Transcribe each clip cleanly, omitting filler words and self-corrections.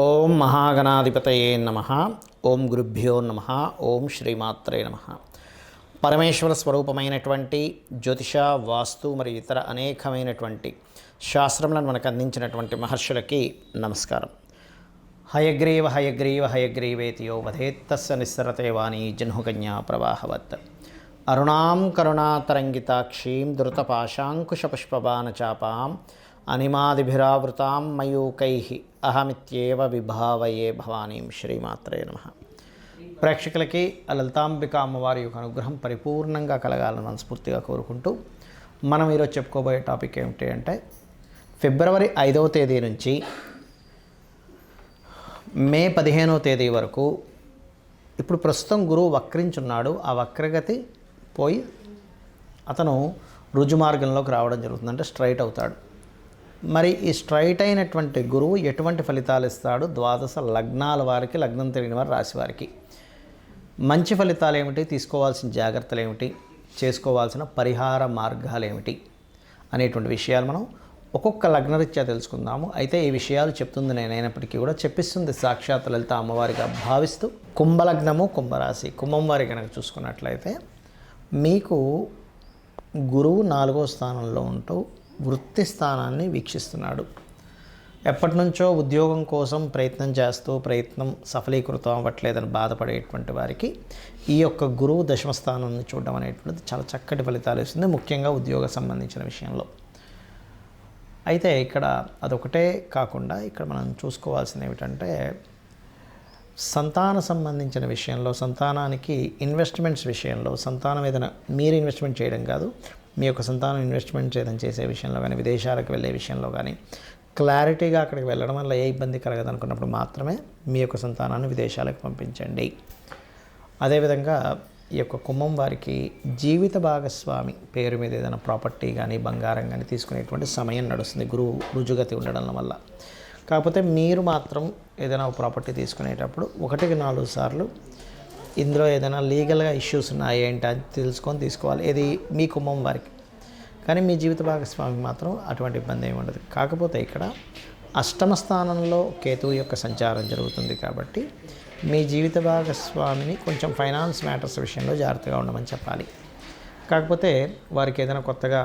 ఓం మహాగణాధిపతయే నమః. ఓం గురుభ్యో నమః. ఓం శ్రీమాత్రే నమః. పరమేశ్వర స్వరూపమైనటువంటి జ్యోతిష, వాస్తు మరియు ఇతర అనేకమైనటువంటి శాస్త్రములను మనకు అందించినటువంటి మహర్షులకి నమస్కారం. హయగ్రీవ హయగ్రీవ హయగ్రీవేతియో వధేత్తస్య నిస్సరతే వాణి జహ్నుకన్యా ప్రవాహవత్. అరుణాం కరుణాతరంగితాక్షీం ధృతపాశాంకుశపుష్పబాణచాపాం అనిమాదిభిరావృతాం మయూకైః అహమిత్యేవ విభావయే భవానీం. శ్రీమాత్రే నమః. ప్రేక్షకులకి లలితాంబిక అమ్మవారి యొక్క అనుగ్రహం పరిపూర్ణంగా కలగాలని మనస్ఫూర్తిగా కోరుకుంటూ మనం ఈరోజు చెప్పుకోబోయే టాపిక్ ఏమిటి అంటే, ఫిబ్రవరి 5వ తేదీ నుంచి మే 15వ తేదీ వరకు ఇప్పుడు ప్రస్తుతం గురువు వక్రించున్నాడు. ఆ వక్రగతి పోయి అతను రుజు మార్గంలోకి రావడం జరుగుతుంది, అంటే స్ట్రైట్ అవుతాడు. మరి ఈ స్ట్రైట్ అయినటువంటి గురువు ఎటువంటి ఫలితాలు ఇస్తాడు? ద్వాదశ లగ్నాల వారికి, లగ్నం తెలియని వారి రాశి వారికి మంచి ఫలితాలు ఏమిటి, తీసుకోవాల్సిన జాగ్రత్తలు ఏమిటి, చేసుకోవాల్సిన పరిహార మార్గాలు ఏమిటి అనేటువంటి విషయాలు మనం ఒక్కొక్క లగ్నరీత్యా తెలుసుకుందాము. అయితే ఈ విషయాలు చెప్తుంది నేనైనప్పటికీ కూడా చెప్పిస్తుంది సాక్షాత్ లలిత అమ్మవారిగా భావిస్తూ, కుంభలగ్నము, కుంభరాశి, కుంభం వారి కనుక చూసుకున్నట్లయితే మీకు గురువు 4వ స్థానంలో ఉంటూ వృత్తి స్థానాన్ని వీక్షిస్తున్నాడు. ఎప్పటి నుంచో ఉద్యోగం కోసం ప్రయత్నం చేస్తూ ప్రయత్నం సఫలీకృతం అవ్వట్లేదని బాధపడేటువంటి వారికి ఈ యొక్క గురువు దశమ స్థానాన్ని చూడడం అనేటువంటిది చాలా చక్కటి ఫలితాలు ఇస్తుంది, ముఖ్యంగా ఉద్యోగ సంబంధించిన విషయంలో. అయితే ఇక్కడ అదొకటే కాకుండా ఇక్కడ మనం చూసుకోవాల్సింది ఏమిటంటే, సంతాన సంబంధించిన విషయంలో, సంతానానికి ఇన్వెస్ట్మెంట్స్ విషయంలో, సంతానం ఏదైనా మీరు ఇన్వెస్ట్మెంట్ చేయడం కాదు, మీ యొక్క సంతానం ఇన్వెస్ట్మెంట్ ఏదైనా చేసే విషయంలో కానీ, విదేశాలకు వెళ్ళే విషయంలో కానీ క్లారిటీగా అక్కడికి వెళ్ళడం వల్ల ఏ ఇబ్బంది కలగదు అనుకున్నప్పుడు మాత్రమే మీ యొక్క సంతానాన్ని విదేశాలకు పంపించండి. అదేవిధంగా ఈ యొక్క కుంభం వారికి జీవిత భాగస్వామి పేరు మీద ఏదైనా ప్రాపర్టీ కానీ, బంగారం కానీ తీసుకునేటువంటి సమయం నడుస్తుంది గురువు రుజుగతి ఉండడం వల్ల. కాకపోతే మీరు మాత్రం ఏదైనా ఒక ప్రాపర్టీ తీసుకునేటప్పుడు 1-4 సార్లు ఇందులో ఏదైనా లీగల్గా ఇష్యూస్ ఉన్నాయి ఏంటి అని తెలుసుకొని తీసుకోవాలి. ఇది మీ కుంభం వారికి. కానీ మీ జీవిత భాగస్వామికి మాత్రం అటువంటి ఇబ్బంది ఏమి ఉండదు. కాకపోతే ఇక్కడ అష్టమ స్థానంలో కేతువు యొక్క సంచారం జరుగుతుంది కాబట్టి మీ జీవిత భాగస్వామిని కొంచెం ఫైనాన్స్ మ్యాటర్స్ విషయంలో జాగ్రత్తగా ఉండమని చెప్పాలి. కాకపోతే వారికి ఏదైనా కొత్తగా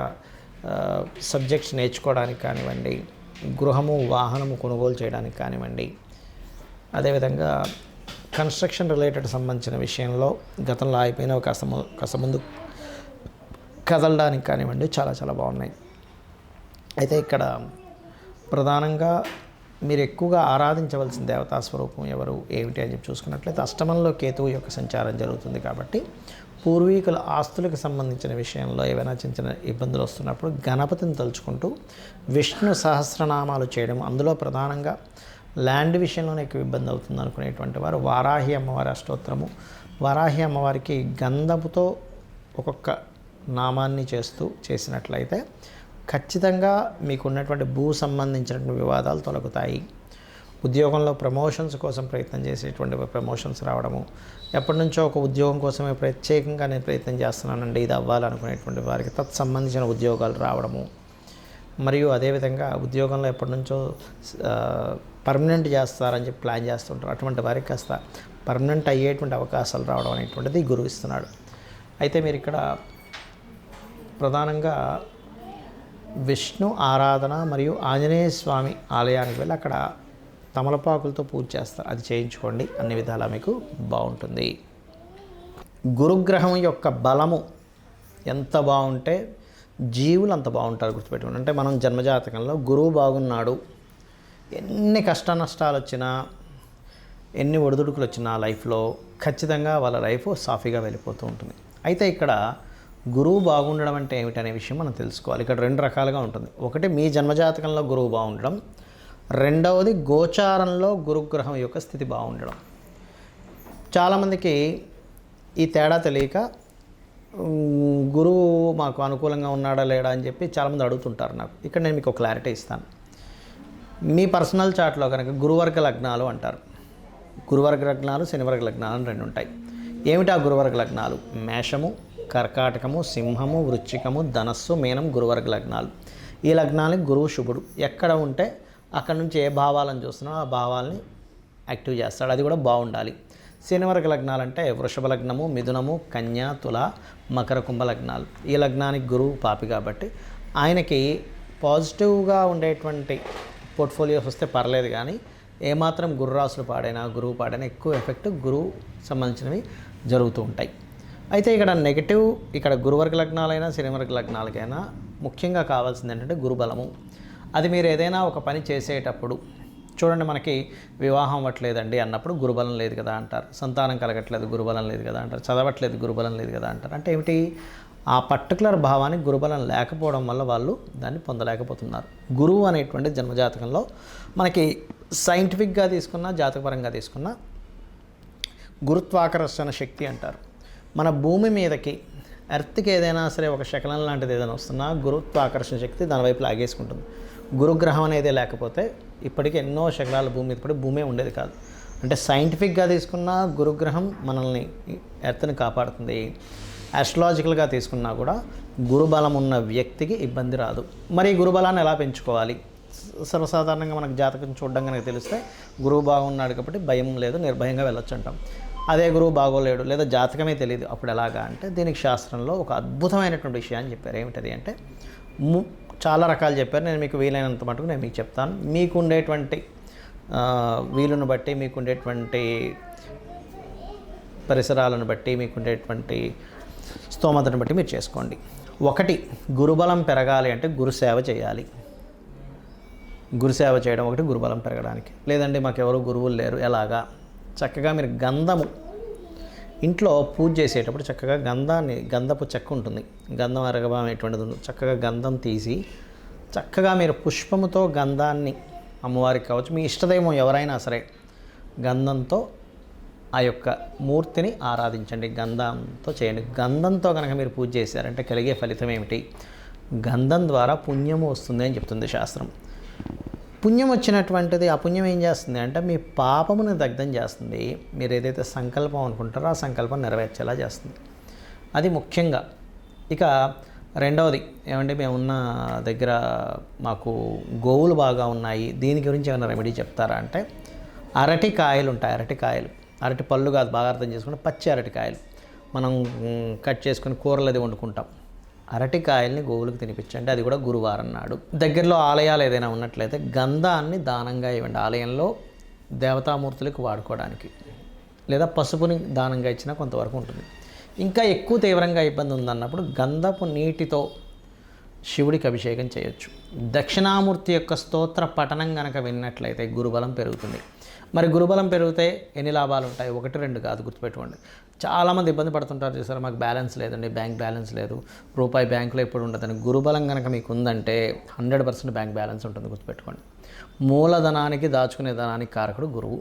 సబ్జెక్ట్స్ నేర్చుకోవడానికి కానివ్వండి, గృహము, వాహనము కొనుగోలు చేయడానికి కానివ్వండి, అదేవిధంగా కన్స్ట్రక్షన్ రిలేటెడ్ సంబంధించిన విషయంలో గతంలో అయిపోయిన కాస్త ముందు కదలడానికి కానివ్వండి, చాలా చాలా బాగున్నాయి. అయితే ఇక్కడ ప్రధానంగా మీరు ఎక్కువగా ఆరాధించవలసిన దేవతా స్వరూపం ఎవరు, ఏమిటి అని చెప్పి చూసుకున్నట్లయితే, అష్టమంలో కేతువు యొక్క సంచారం జరుగుతుంది కాబట్టి పూర్వీకుల ఆస్తులకు సంబంధించిన విషయంలో ఏవైనా చిన్న చిన్న ఇబ్బందులు వస్తున్నప్పుడు గణపతిని తలుచుకుంటూ విష్ణు సహస్రనామాలు చేయడం, అందులో ప్రధానంగా ల్యాండ్ విషయంలోనే ఎక్కువ ఇబ్బంది అవుతుంది అనుకునేటువంటి వారు వారాహి అమ్మవారి అష్టోత్తరము, వారాహి అమ్మవారికి గంధముతో ఒక్కొక్క నామాన్ని చేసినట్లయితే ఖచ్చితంగా మీకు ఉన్నటువంటి భూ సంబంధించినటువంటి వివాదాలు తొలగుతాయి. ఉద్యోగంలో ప్రమోషన్స్ కోసం ప్రయత్నం చేసేటువంటి ప్రమోషన్స్ రావడము, ఎప్పటి నుంచో ఒక ఉద్యోగం కోసమే ప్రత్యేకంగా నేను ప్రయత్నం చేస్తున్నానండి, ఇది అవ్వాలనుకునేటువంటి వారికి తత్సంబంధించిన ఉద్యోగాలు రావడము, మరియు అదేవిధంగా ఉద్యోగంలో ఎప్పటి నుంచో పర్మనెంట్ చేస్తారని చెప్పి ప్లాన్ చేస్తుంటారు, అటువంటి వారికి కాస్త పర్మనెంట్ అయ్యేటువంటి అవకాశాలు రావడం అనేటువంటిది గురువు ఇస్తున్నాడు. అయితే మీరు ఇక్కడ ప్రధానంగా విష్ణు ఆరాధన మరియు ఆంజనేయ స్వామి ఆలయానికి వెళ్ళి అక్కడ తమలపాకులతో పూజ చేస్తారు, అది చేయించుకోండి. అన్ని విధాలా మీకు బాగుంటుంది. గురుగ్రహం యొక్క బలము ఎంత బాగుంటే జీవులు అంత బాగుంటారు, గుర్తుపెట్టుకోండి. అంటే మనం జన్మజాతకంలో గురువు బాగున్నాడు, ఎన్ని కష్ట నష్టాలు వచ్చినా, ఎన్ని ఒడిదుడుకులు వచ్చినా లైఫ్లో ఖచ్చితంగా వాళ్ళ లైఫ్ సాఫీగా వెళ్ళిపోతూ ఉంటుంది. అయితే ఇక్కడ గురువు బాగుండడం అంటే ఏమిటనే విషయం మనం తెలుసుకోవాలి. ఇక్కడ 2 రకాలుగా ఉంటుంది. ఒకటి మీ జన్మజాతకంలో గురువు బాగుండడం, రెండవది గోచారంలో గురుగ్రహం యొక్క స్థితి బాగుండడం. చాలామందికి ఈ తేడా తెలియక గురువు మాకు అనుకూలంగా ఉన్నాడా లేడా అని చెప్పి చాలామంది అడుగుతుంటారు నాకు. ఇక్కడ నేను మీకు క్లారిటీ ఇస్తాను. మీ పర్సనల్ చార్ట్లో కనుక గురువర్గ లగ్నాలు అంటారు. గురువర్గ లగ్నాలు, శనివర్గ లగ్నాలు అని 2 ఉంటాయి. ఏమిటి ఆ గురువర్గ లగ్నాలు? మేషము, కర్కాటకము, సింహము, వృశ్చికము, ధనస్సు, మీనం గురువర్గ లగ్నాలు. ఈ లగ్నానికి గురువు శుభుడు. ఎక్కడ ఉంటే అక్కడ నుంచి ఏ భావాలను చూస్తున్నామో ఆ భావాల్ని యాక్టివ్ చేస్తాడు, అది కూడా బాగుండాలి. శని వర్గ లగ్నాలు అంటే వృషభ లగ్నము, మిథునము, కన్య, తుల, మకర, కుంభ లగ్నాలు. ఈ లగ్నానికి గురువు పాపి కాబట్టి ఆయనకి పాజిటివ్గా ఉండేటువంటి పోర్ట్ఫోలియోస్ వస్తే పర్లేదు, కానీ ఏమాత్రం గురు రాసులు పాడైనా గురువు పాడైనా ఎక్కువ ఎఫెక్ట్ గురువు సంబంధించినవి జరుగుతూ ఉంటాయి. అయితే ఇక్కడ నెగిటివ్, ఇక్కడ గురువర్గ లగ్నాలైనా శని వర్గ లగ్నాలకైనా ముఖ్యంగా కావాల్సింది ఏంటంటే గురుబలము. అది మీరు ఏదైనా ఒక పని చేసేటప్పుడు చూడండి, మనకి వివాహం అవ్వట్లేదండి అన్నప్పుడు గురుబలం లేదు కదా అంటారు, సంతానం కలగట్లేదు గురుబలం లేదు కదా అంటారు, చదవట్లేదు గురుబలం లేదు కదా అంటారు. అంటే ఏమిటి, ఆ పర్టికులర్ భావానికి గురుబలం లేకపోవడం వల్ల వాళ్ళు దాన్ని పొందలేకపోతున్నారు. గురువు అనేటువంటి జన్మజాతకంలో మనకి సైంటిఫిక్గా తీసుకున్నా జాతకపరంగా తీసుకున్నా గురుత్వాకర్షణ శక్తి అంటారు. మన భూమి మీదకి ఎర్త్కి ఏదైనా సరే ఒక శకలం లాంటిది ఏదైనా వస్తున్నా గురుత్వాకర్షణ శక్తి దాని వైపు లాగేసుకుంటుంది. గురుగ్రహం అనేది లేకపోతే ఇప్పటికీ ఎన్నో శకలాల భూమి మీద పడి భూమే ఉండేది కాదు. అంటే సైంటిఫిక్గా తీసుకున్న గురుగ్రహం మనల్ని ఎర్త్ని కాపాడుతుంది. ఆస్ట్రాలజికల్గా తీసుకున్నా కూడా గురుబలం ఉన్న వ్యక్తికి ఇబ్బంది రాదు. మరి గురుబలాన్ని ఎలా పెంచుకోవాలి? సర్వసాధారణంగా మనకు జాతకం చూడడం కనుక తెలిస్తే గురువు బాగున్నాడు కాబట్టి భయం లేదు, నిర్భయంగా వెళ్ళొచ్చు అంటాం. అదే గురువు బాగోలేడు లేదా జాతకమే తెలియదు, అప్పుడు ఎలాగా అంటే దీనికి శాస్త్రంలో ఒక అద్భుతమైనటువంటి విషయాన్ని చెప్పారు. ఏమిటది అంటే చాలా రకాలు చెప్పారు. నేను మీకు వీలైనంత మటుకు నేను మీకు చెప్తాను. మీకు ఉండేటువంటి వీలును బట్టి, మీకు ఉండేటువంటి పరిసరాలను బట్టి, మీకు ఉండేటువంటి స్తోమతను బట్టి మీరు చేసుకోండి. ఒకటి, గురుబలం పెరగాలి అంటే గురుసేవ చేయాలి. గురుసేవ చేయడం ఒకటి గురుబలం పెరగడానికి. లేదండి మాకెవరు గురువులు లేరు, ఎలాగా? చక్కగా మీరు గంధము ఇంట్లో పూజ చేసేటప్పుడు చక్కగా గంధపు చెక్క ఉంటుంది, గంధం అరగబం అనేటువంటిది ఉంది. చక్కగా గంధం తీసి చక్కగా మీరు పుష్పముతో గంధాన్ని అమ్మవారికి కావచ్చు, మీ ఇష్టదైవం ఎవరైనా సరే గంధంతో ఆ యొక్క మూర్తిని ఆరాధించండి, గంధంతో చేయండి. గంధంతో కనుక మీరు పూజ చేశారంటే కలిగే ఫలితం ఏమిటి? గంధం ద్వారా పుణ్యము వస్తుంది అని చెప్తుంది శాస్త్రం. పుణ్యం వచ్చినటువంటిది, ఆ పుణ్యం ఏం చేస్తుంది అంటే మీ పాపమును దగ్ధం చేస్తుంది. మీరు ఏదైతే సంకల్పం అనుకుంటారో ఆ సంకల్పం నెరవేర్చేలా చేస్తుంది. అది ముఖ్యంగా. ఇక రెండవది ఏమంటే, మేమున్న దగ్గర మాకు గోవులు బాగా ఉన్నాయి, దీని గురించి ఏమైనా రెమెడీ చెప్తారా అంటే, అరటికాయలు ఉంటాయి. అరటి పళ్ళు కాదు, బాగా అర్థం చేసుకుంటే పచ్చి అరటికాయలు మనం కట్ చేసుకుని కూరలు అది వండుకుంటాం. అరటికాయల్ని గోవులకు తినిపించండి, అది కూడా గురువారం నాడు. దగ్గరలో ఆలయాలు ఏదైనా ఉన్నట్లయితే గంధాన్ని దానంగా ఇవ్వండి, ఆలయంలో దేవతామూర్తులకు వాడుకోవడానికి. లేదా పసుపుని దానంగా ఇచ్చినా కొంతవరకు ఉంటుంది. ఇంకా ఎక్కువ తీవ్రంగా ఇబ్బంది ఉందన్నప్పుడు గంధపు నీటితో శివుడికి అభిషేకం చేయొచ్చు. దక్షిణామూర్తి యొక్క స్తోత్ర పఠనం కనుక విన్నట్లయితే గురుబలం పెరుగుతుంది. మరి గురుబలం పెరిగితే ఎన్ని లాభాలు ఉంటాయి? 1-2 కాదు, గుర్తుపెట్టుకోండి. చాలామంది ఇబ్బంది పడుతుంటారు, చూసారు, మాకు బ్యాలెన్స్ లేదండి, బ్యాంక్ బ్యాలెన్స్ లేదు, రూపాయి బ్యాంకులో ఎప్పుడు ఉండదని. గురుబలం కనుక మీకు ఉందంటే 100% బ్యాంక్ బ్యాలెన్స్ ఉంటుంది, గుర్తుపెట్టుకోండి. మూలధనానికి, దాచుకునే ధనానికి కారకుడు గురువు.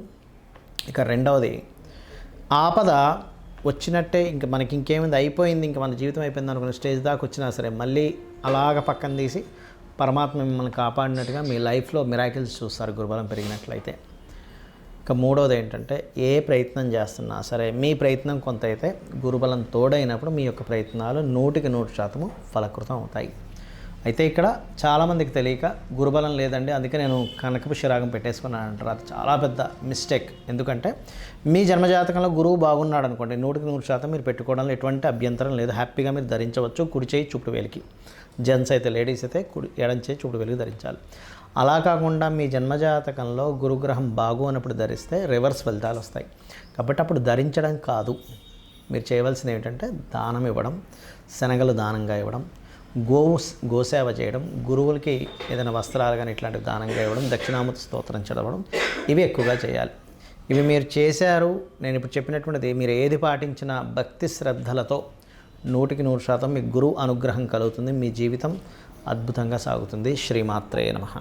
ఇక రెండవది, ఆపద వచ్చినట్టే ఇంక మనకి ఇంకేమైంది, అయిపోయింది, ఇంక మన జీవితం అయిపోయింది అనుకున్న స్టేజ్ దాకా వచ్చినా సరే మళ్ళీ అలాగ పక్కన తీసి పరమాత్మ మిమ్మల్ని కాపాడినట్టుగా మీ లైఫ్లో మిరాకిల్స్ చూస్తారు గురుబలం పెరిగినట్లయితే. ఇక మూడవది ఏంటంటే, ఏ ప్రయత్నం చేస్తున్నా సరే మీ ప్రయత్నం కొంత అయితే గురుబలం తోడైనప్పుడు మీ యొక్క ప్రయత్నాలు 100% ఫలకృతం అవుతాయి. అయితే ఇక్కడ చాలామందికి తెలియక గురుబలం లేదండి అందుకే నేను కనకపు శిరాగం పెట్టేసుకున్నాను అంటారు. అది చాలా పెద్ద మిస్టేక్. ఎందుకంటే మీ జన్మజాతకంలో గురువు బాగున్నాడు అనుకోండి, 100% మీరు పెట్టుకోవడంలో ఎటువంటి అభ్యంతరం లేదు, హ్యాపీగా మీరు ధరించవచ్చు. కుడి చేయి చూపుడు వేలికి, జెంట్స్ అయితే, లేడీస్ అయితే ఎడం చేయి చూపుడు వేలికి ధరించాలి. అలా కాకుండా మీ జన్మజాతకంలో గురుగ్రహం బాగోనప్పుడు ధరిస్తే రివర్స్ ఫలితాలు వస్తాయి. కాబట్టి అప్పుడు ధరించడం కాదు, మీరు చేయవలసింది ఏంటంటే దానం ఇవ్వడం, శనగలు దానంగా ఇవ్వడం, గోసేవ చేయడం, గురువులకి ఏదైనా వస్త్రాలు కానీ ఇట్లాంటివి దానంగా ఇవ్వడం, దక్షిణామూర్తి స్తోత్రం చదవడం, ఇవి ఎక్కువగా చేయాలి. ఇవి మీరు చేశారు, నేను ఇప్పుడు చెప్పినటువంటిది మీరు ఏది పాటించినా భక్తి శ్రద్ధలతో 100% మీకు గురువు అనుగ్రహం కలుగుతుంది, మీ జీవితం అద్భుతంగా సాగుతుంది. శ్రీమాత్రే నమః.